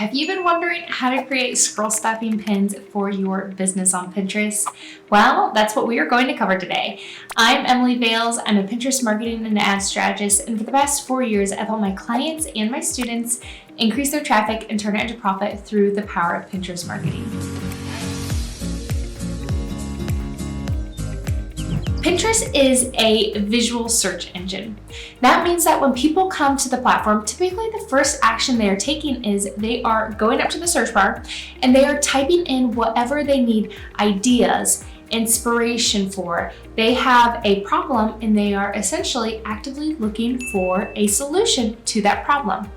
Have you been wondering how to create scroll stopping pins for your business on Pinterest? Well, that's what we are going to cover today. I'm Emily Vales. I'm a Pinterest marketing and ad strategist, and for the past 4 years, I've helped my clients and my students increase their traffic and turn it into profit through the power of Pinterest marketing. Pinterest is a visual search engine. That means that when people come to the platform, typically the first action they are taking is they are going up to the search bar and they are typing in whatever they need ideas, inspiration for. They have a problem and they are essentially actively looking for a solution to that problem.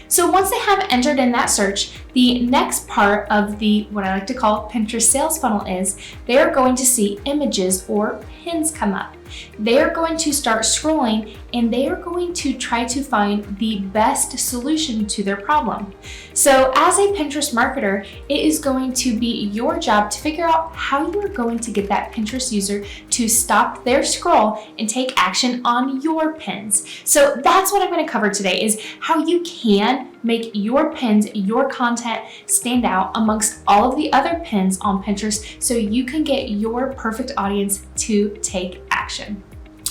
So once they have entered in that search, the next part of the, what I like to call Pinterest sales funnel is, they are going to see images or pins come up. They are going to start scrolling and they are going to try to find the best solution to their problem. So as a Pinterest marketer, it is going to be your job to figure out how you are going to get that Pinterest user to stop their scroll and take action on your pins. So that's what I'm going to cover today, is how you can make your pins, your content stand out amongst all of the other pins on Pinterest so you can get your perfect audience to take action.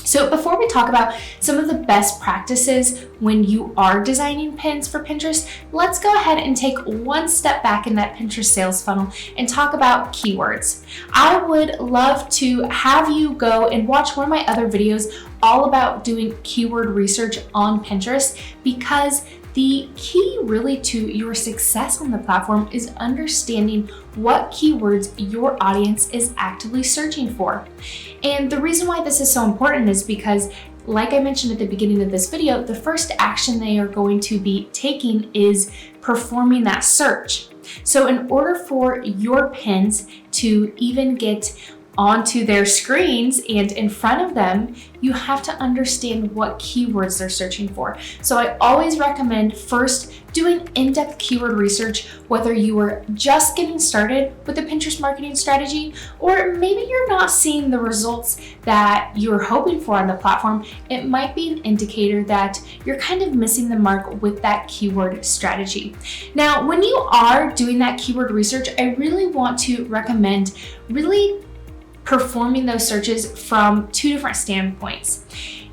So before we talk about some of the best practices when you are designing pins for Pinterest, let's go ahead and take one step back in that Pinterest sales funnel and talk about keywords. I would love to have you go and watch one of my other videos all about doing keyword research on Pinterest, because the key really to your success on the platform is understanding what keywords your audience is actively searching for. And the reason why this is so important is because, like I mentioned at the beginning of this video, the first action they are going to be taking is performing that search. So in order for your pins to even get onto their screens and in front of them, you have to understand what keywords they're searching for. So I always recommend first doing in-depth keyword research, whether you are just getting started with a Pinterest marketing strategy, or maybe you're not seeing the results that you're hoping for on the platform. It might be an indicator that you're kind of missing the mark with that keyword strategy. Now, when you are doing that keyword research, I really want to recommend really performing those searches from two different standpoints.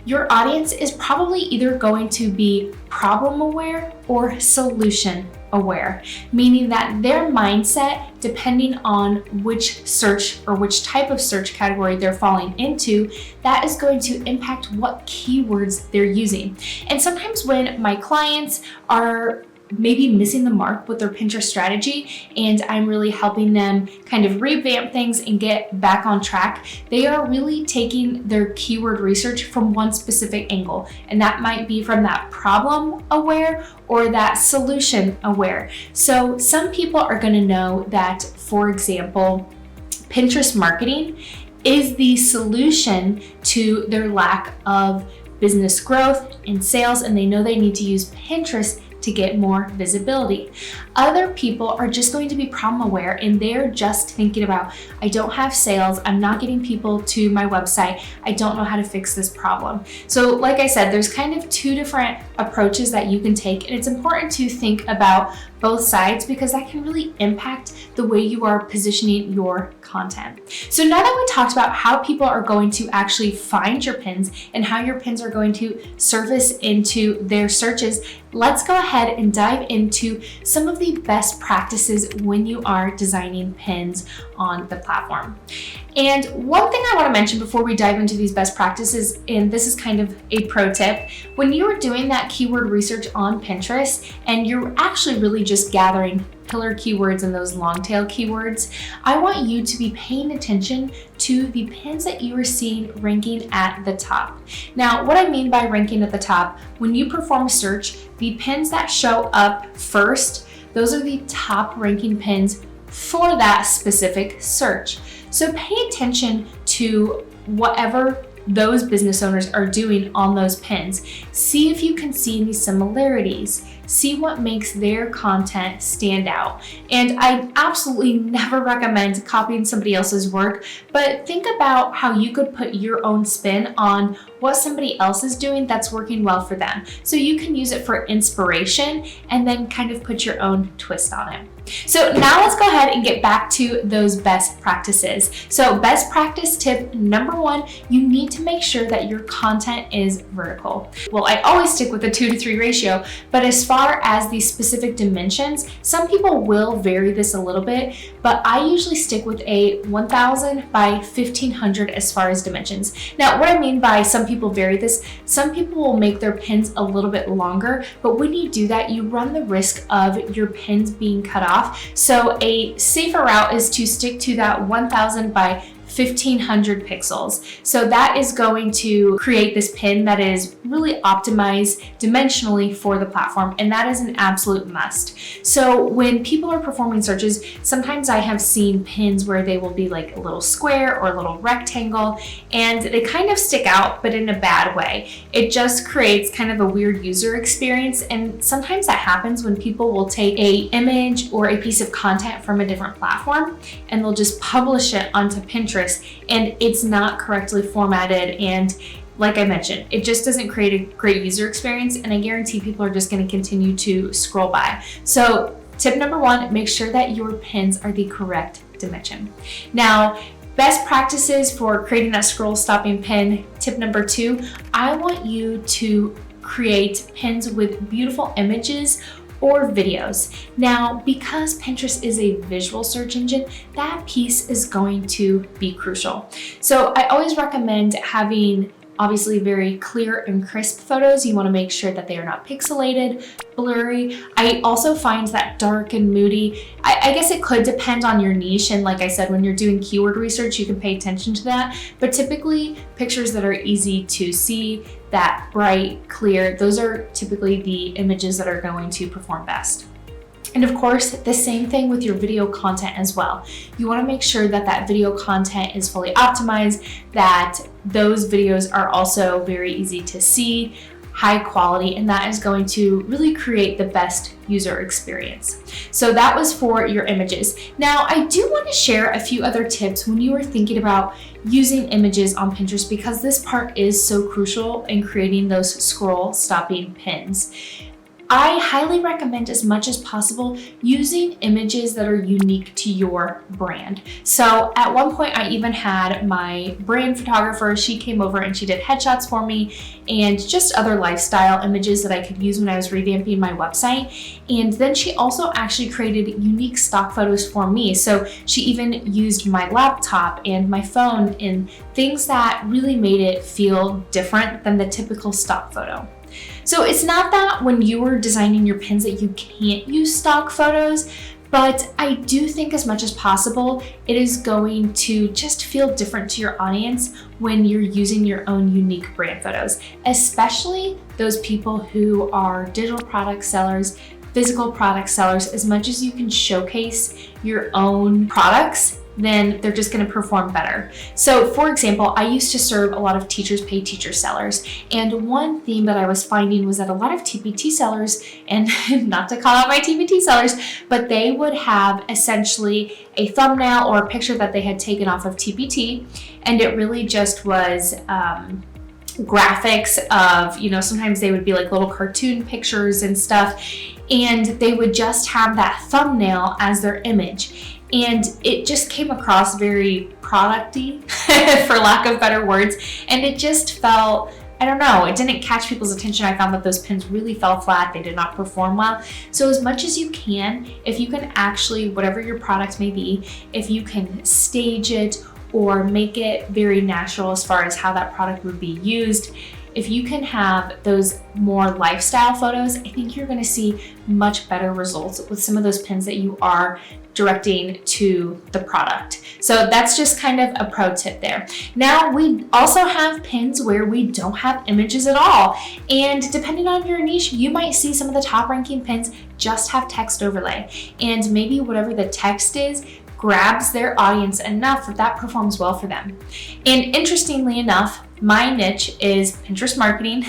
Your audience is probably either going to be problem aware or solution aware, meaning that their mindset, depending on which search or which type of search category they're falling into, that is going to impact what keywords they're using. And sometimes when my clients are maybe missing the mark with their Pinterest strategy and I'm really helping them kind of revamp things and get back on track, they are really taking their keyword research from one specific angle. And that might be from that problem aware or that solution aware. So some people are going to know that, for example, Pinterest marketing is the solution to their lack of business growth and sales, and they know they need to use Pinterest to get more visibility. Other people are just going to be problem aware and they're just thinking about, I don't have sales, I'm not getting people to my website, I don't know how to fix this problem. So like I said, there's kind of two different approaches that you can take, and it's important to think about both sides because that can really impact the way you are positioning your content. So now that we talked about how people are going to actually find your pins and how your pins are going to surface into their searches, let's go ahead and dive into some of the best practices when you are designing pins on the platform. And one thing I want to mention before we dive into these best practices, and this is kind of a pro tip, when you are doing that keyword research on Pinterest and you're actually really just gathering pillar keywords and those long tail keywords, I want you to be paying attention to the pins that you are seeing ranking at the top. Now, what I mean by ranking at the top, when you perform a search, the pins that show up first, those are the top ranking pins for that specific search. So pay attention to whatever those business owners are doing on those pins. See if you can see any similarities. See what makes their content stand out. And I absolutely never recommend copying somebody else's work, but think about how you could put your own spin on what somebody else is doing that's working well for them. So you can use it for inspiration and then kind of put your own twist on it. So now let's go ahead and get back to those best practices. So best practice tip number 1, you need to make sure that your content is vertical. Well, I always stick with a 2:3 ratio, but as far as the specific dimensions, some people will vary this a little bit, but I usually stick with a 1000 by 1500 as far as dimensions. Now, what I mean by some people vary this, some people will make their pins a little bit longer, but when you do that, you run the risk of your pins being cut off. So a safer route is to stick to that 1000 by 1500 pixels. So that is going to create this pin that is really optimized dimensionally for the platform, and that is an absolute must. So when people are performing searches, sometimes I have seen pins where they will be like a little square or a little rectangle, and they kind of stick out, but in a bad way. It just creates kind of a weird user experience, and sometimes that happens when people will take an image or a piece of content from a different platform and they'll just publish it onto Pinterest, and it's not correctly formatted, and like I mentioned, it just doesn't create a great user experience, and I guarantee people are just going to continue to scroll by. So tip number 1, make sure that your pins are the correct dimension. Now, best practices for creating that scroll stopping pin. Tip number 2, I want you to create pins with beautiful images or videos. Now, because Pinterest is a visual search engine, that piece is going to be crucial. So I always recommend having obviously very clear and crisp photos. You want to make sure that they are not pixelated, blurry. I also find that dark and moody, I guess it could depend on your niche, and like I said, when you're doing keyword research, you can pay attention to that, but typically pictures that are easy to see, that bright, clear, those are typically the images that are going to perform best. And of course, the same thing with your video content as well. You want to make sure that that video content is fully optimized, that those videos are also very easy to see, high quality, and that is going to really create the best user experience. So that was for your images. Now, I do want to share a few other tips when you are thinking about using images on Pinterest, because this part is so crucial in creating those scroll stopping pins. I highly recommend, as much as possible, using images that are unique to your brand. So at one point, I even had my brand photographer, she came over and she did headshots for me and just other lifestyle images that I could use when I was revamping my website. And then she also actually created unique stock photos for me. So she even used my laptop and my phone and things that really made it feel different than the typical stock photo. So it's not that when you are designing your pins that you can't use stock photos, but I do think as much as possible, it is going to just feel different to your audience when you're using your own unique brand photos, especially those people who are digital product sellers, physical product sellers. As much as you can showcase your own products, then they're just going to perform better. So for example, I used to serve a lot of teachers, paid teacher sellers. And one theme that I was finding was that a lot of TPT sellers, and not to call out my TPT sellers, but they would have essentially a thumbnail or a picture that they had taken off of TPT. And it really just was graphics of, sometimes they would be like little cartoon pictures and stuff. And they would just have that thumbnail as their image. And it just came across very product-y, for lack of better words. And it just felt, I don't know, it didn't catch people's attention. I found that those pins really fell flat. They did not perform well. So as much as you can, if you can actually, whatever your product may be, if you can stage it or make it very natural as far as how that product would be used, if you can have those more lifestyle photos, I think you're going to see much better results with some of those pins that you are directing to the product. So that's just kind of a pro tip there. Now, we also have pins where we don't have images at all. And depending on your niche, you might see some of the top ranking pins just have text overlay. And maybe whatever the text is grabs their audience enough that that performs well for them. And interestingly enough, my niche is Pinterest marketing,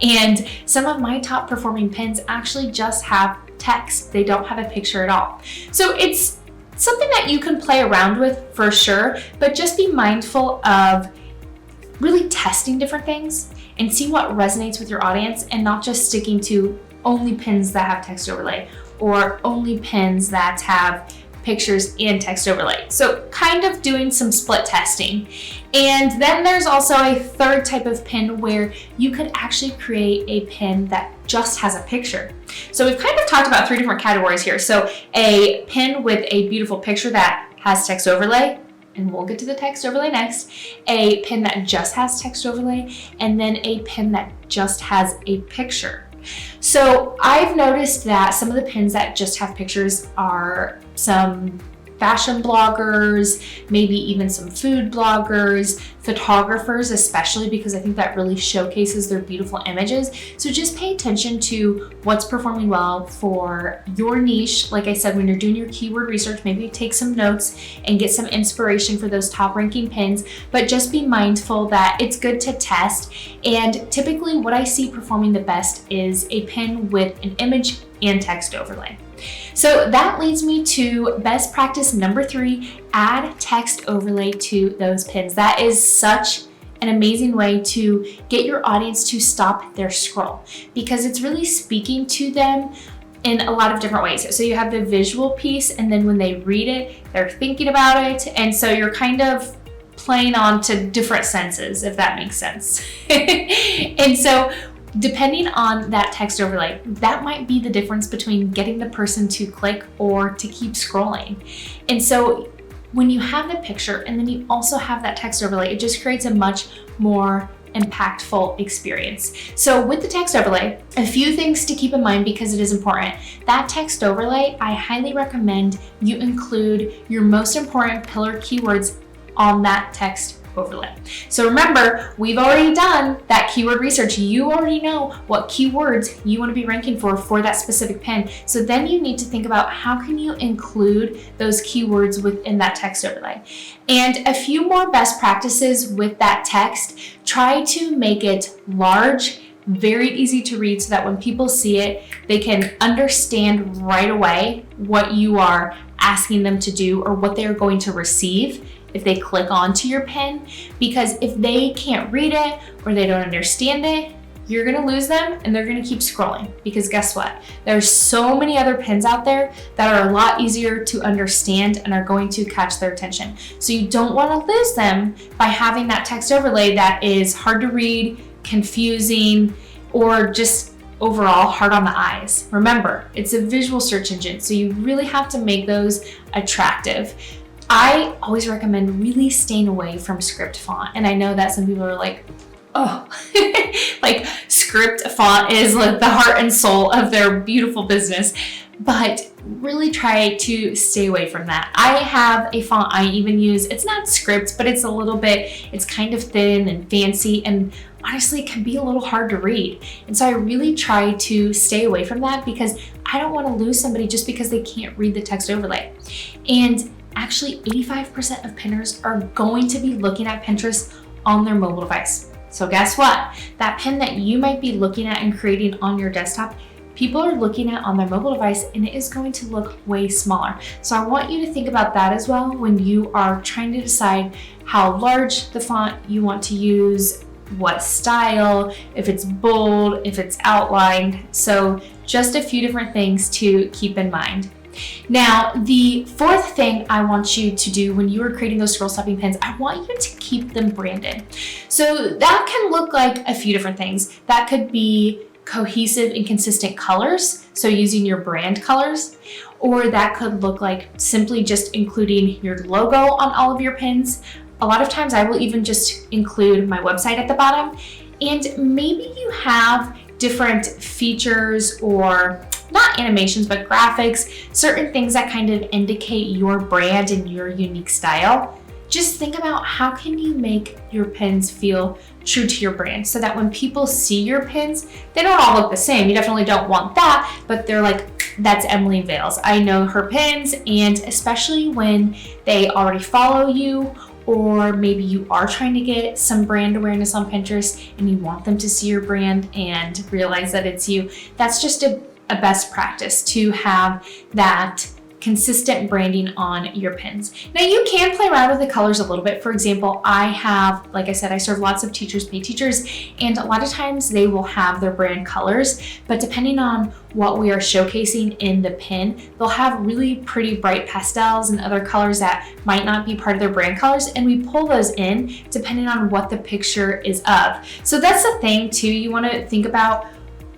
and some of my top performing pins actually just have text. They don't have a picture at all. So it's something that you can play around with for sure, but just be mindful of really testing different things and see what resonates with your audience, and not just sticking to only pins that have text overlay or only pins that have pictures and text overlay. So kind of doing some split testing. And then there's also a third type of pin where you could actually create a pin that just has a picture. So we've kind of talked about 3 different categories here. So a pin with a beautiful picture that has text overlay, and we'll get to the text overlay next, a pin that just has text overlay, and then a pin that just has a picture. So I've noticed that some of the pins that just have pictures are some fashion bloggers, maybe even some food bloggers, photographers especially, because I think that really showcases their beautiful images. So just pay attention to what's performing well for your niche. Like I said, when you're doing your keyword research, maybe take some notes and get some inspiration for those top ranking pins, but just be mindful that it's good to test. And typically what I see performing the best is a pin with an image and text overlay. So that leads me to best practice number 3, add text overlay to those pins. That is such an amazing way to get your audience to stop their scroll, because it's really speaking to them in a lot of different ways. So you have the visual piece, and then when they read it, they're thinking about it. And so you're kind of playing on to different senses, if that makes sense. And so depending on that text overlay, that might be the difference between getting the person to click or to keep scrolling. And so when you have the picture and then you also have that text overlay, it just creates a much more impactful experience. So with the text overlay, a few things to keep in mind because it is important. That text overlay, I highly recommend you include your most important pillar keywords on that text overlay. So remember, we've already done that keyword research. You already know what keywords you want to be ranking for that specific pin. So then you need to think about how can you include those keywords within that text overlay. And a few more best practices with that text. Try to make it large, very easy to read, so that when people see it, they can understand right away what you are asking them to do or what they're going to receive if they click onto your pin. Because if they can't read it or they don't understand it, you're gonna lose them and they're gonna keep scrolling. Because guess what? There's so many other pins out there that are a lot easier to understand and are going to catch their attention. So you don't wanna lose them by having that text overlay that is hard to read, confusing, or just overall hard on the eyes. Remember, it's a visual search engine, so you really have to make those attractive. I always recommend really staying away from script font. And I know that some people are like, oh, like script font is like the heart and soul of their beautiful business. But really try to stay away from that. I have a font I even use. It's not script, but it's a little bit, it's kind of thin and fancy, and honestly, it can be a little hard to read. And so I really try to stay away from that because I don't want to lose somebody just because they can't read the text overlay. And actually, 85% of pinners are going to be looking at Pinterest on their mobile device. So guess what? That pin that you might be looking at and creating on your desktop, people are looking at on their mobile device, and it is going to look way smaller. So I want you to think about that as well when you are trying to decide how large the font you want to use, what style, if it's bold, if it's outlined. So just a few different things to keep in mind. Now, the fourth thing I want you to do when you are creating those scroll stopping pins, I want you to keep them branded. So that can look like a few different things. That could be cohesive and consistent colors, so using your brand colors, or that could look like simply just including your logo on all of your pins. A lot of times I will even just include my website at the bottom, and maybe you have different features or not animations, but graphics, certain things that kind of indicate your brand and your unique style. Just think about how can you make your pins feel true to your brand so that when people see your pins, they don't all look the same. You definitely don't want that, but they're like, that's Emily Vales. I know her pins. And especially when they already follow you, or maybe you are trying to get some brand awareness on Pinterest and you want them to see your brand and realize that it's you, that's just a best practice to have that consistent branding on your pins. Now you can play around with the colors a little bit. For example, I have, like I said, I serve lots of teachers, paid teachers, and a lot of times they will have their brand colors, but depending on what we are showcasing in the pin, they'll have really pretty bright pastels and other colors that might not be part of their brand colors, and we pull those in depending on what the picture is of. So that's the thing too, you want to think about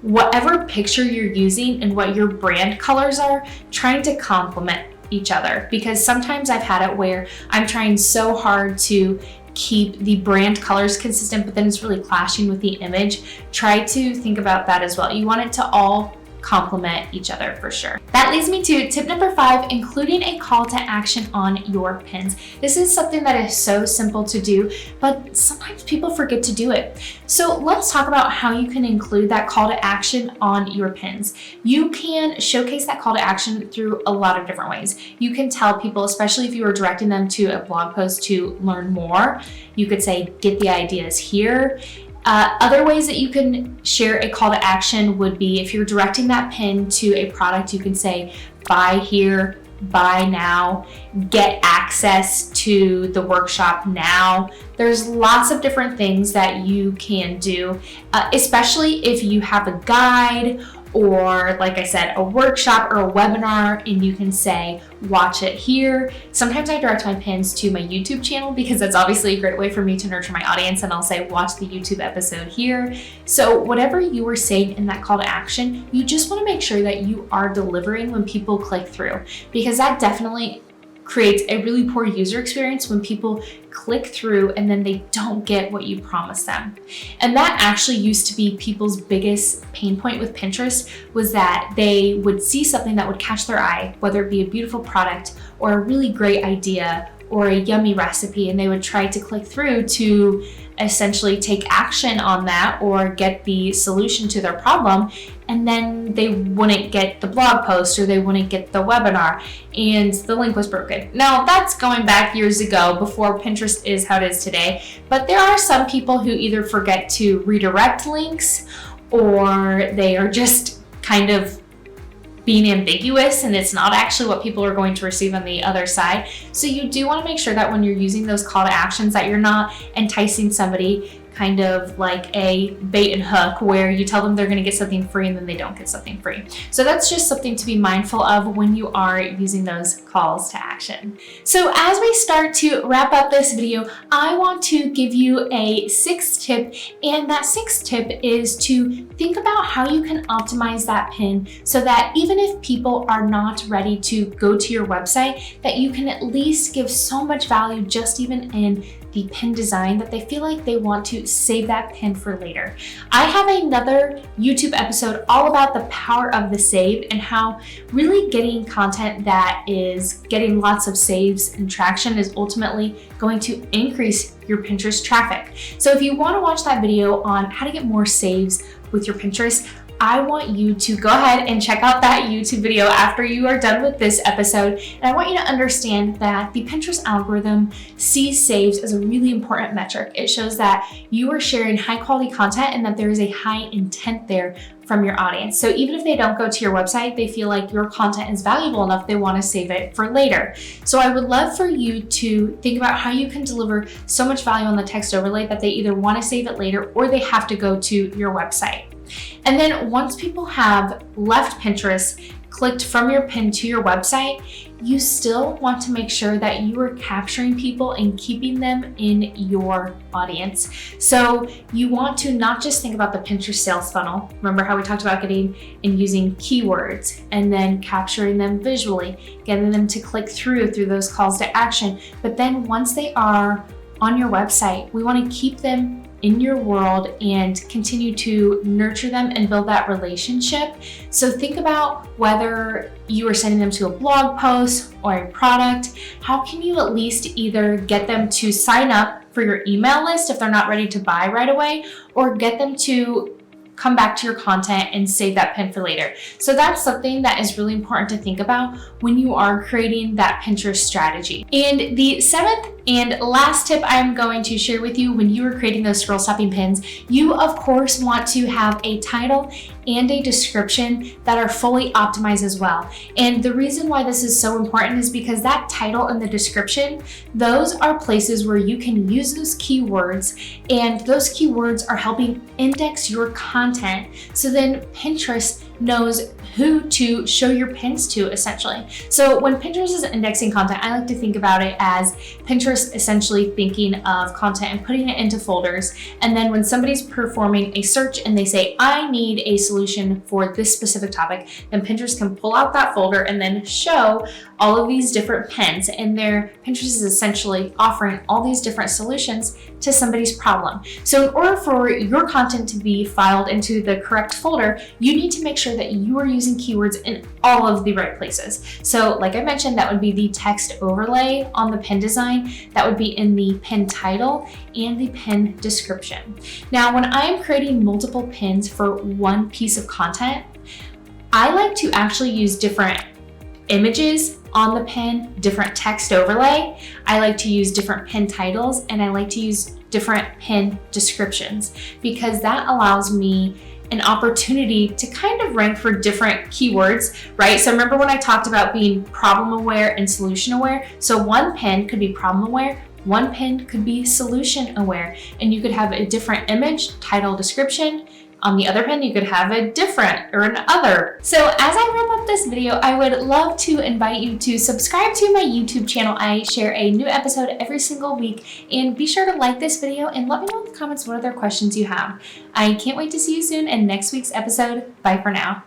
whatever picture you're using and what your brand colors are, trying to complement each other, because sometimes I've had it where I'm trying so hard to keep the brand colors consistent, but then it's really clashing with the image. Try to think about that as well. You want it to all complement each other for sure. That leads me to tip number 5, including a call to action on your pins. This is something that is so simple to do, but sometimes people forget to do it. So let's talk about how you can include that call to action on your pins. You can showcase that call to action through a lot of different ways. You can tell people, especially if you are directing them to a blog post to learn more, you could say, get the ideas here. Other ways that you can share a call to action would be if you're directing that pin to a product, you can say, buy here, buy now, get access to the workshop now. There's lots of different things that you can do, especially if you have a guide or, like I said, a workshop or a webinar, and you can say, watch it here. Sometimes I direct my pins to my YouTube channel because that's obviously a great way for me to nurture my audience, and I'll say, watch the YouTube episode here. So whatever you are saying in that call to action, you just want to make sure that you are delivering when people click through, because that definitely creates a really poor user experience when people click through and then they don't get what you promised them. And that actually used to be people's biggest pain point with Pinterest, was that they would see something that would catch their eye, whether it be a beautiful product or a really great idea or a yummy recipe, and they would try to click through to essentially take action on that or get the solution to their problem, and then they wouldn't get the blog post or they wouldn't get the webinar and the link was broken. Now that's going back years ago before Pinterest is how it is today, but there are some people who either forget to redirect links or they are just kind of being ambiguous and it's not actually what people are going to receive on the other side. So you do want to make sure that when you're using those call to actions that you're not enticing somebody kind of like a bait and hook where you tell them they're going to get something free and then they don't get something free. So that's just something to be mindful of when you are using those calls to action. So as we start to wrap up this video, I want to give you a 6th tip, and that 6th tip is to think about how you can optimize that pin so that even if people are not ready to go to your website, that you can at least give so much value just even in the pin design that they feel like they want to save that pin for later. I have another YouTube episode all about the power of the save and how really getting content that is getting lots of saves and traction is ultimately going to increase your Pinterest traffic. So if you want to watch that video on how to get more saves with your Pinterest, I want you to go ahead and check out that YouTube video after you are done with this episode. And I want you to understand that the Pinterest algorithm sees saves as a really important metric. It shows that you are sharing high quality content and that there is a high intent there from your audience. So even if they don't go to your website, they feel like your content is valuable enough, they want to save it for later. So I would love for you to think about how you can deliver so much value on the text overlay that they either want to save it later or they have to go to your website. And then once people have left Pinterest, clicked from your pin to your website, you still want to make sure that you are capturing people and keeping them in your audience. So you want to not just think about the Pinterest sales funnel. Remember how we talked about getting and using keywords and then capturing them visually, getting them to click through those calls to action. But then once they are on your website, we want to keep them in your world and continue to nurture them and build that relationship. So think about whether you are sending them to a blog post or a product, how can you at least either get them to sign up for your email list if they're not ready to buy right away, or get them to come back to your content and save that pin for later. So that's something that is really important to think about when you are creating that Pinterest strategy. And the 7th and last tip I'm going to share with you when you are creating those scroll stopping pins, you of course want to have a title and a description that are fully optimized as well. And the reason why this is so important is because that title and the description, those are places where you can use those keywords, and those keywords are helping index your content. So then Pinterest knows who to show your pins to, essentially. So when Pinterest is indexing content, I like to think about it as Pinterest essentially thinking of content and putting it into folders. And then when somebody's performing a search and they say, I need a solution for this specific topic, then Pinterest can pull out that folder and then show all of these different pins. And Pinterest is essentially offering all these different solutions to somebody's problem. So in order for your content to be filed into the correct folder, you need to make sure that you are using keywords in all of the right places. So like I mentioned, that would be the text overlay on the pin design, that would be in the pin title and the pin description. Now, when I'm creating multiple pins for one piece of content, I like to actually use different images on the pin, different text overlay. I like to use different pin titles, and I like to use different pin descriptions, because that allows me an opportunity to kind of rank for different keywords, right? So remember when I talked about being problem aware and solution aware? So one pin could be problem aware, one pin could be solution aware, and you could have a different image, title, description. On the other pin, you could have a different or an other. So as I wrap up this video, I would love to invite you to subscribe to my YouTube channel. I share a new episode every single week, and be sure to like this video and let me know in the comments what other questions you have. I can't wait to see you soon in next week's episode. Bye for now.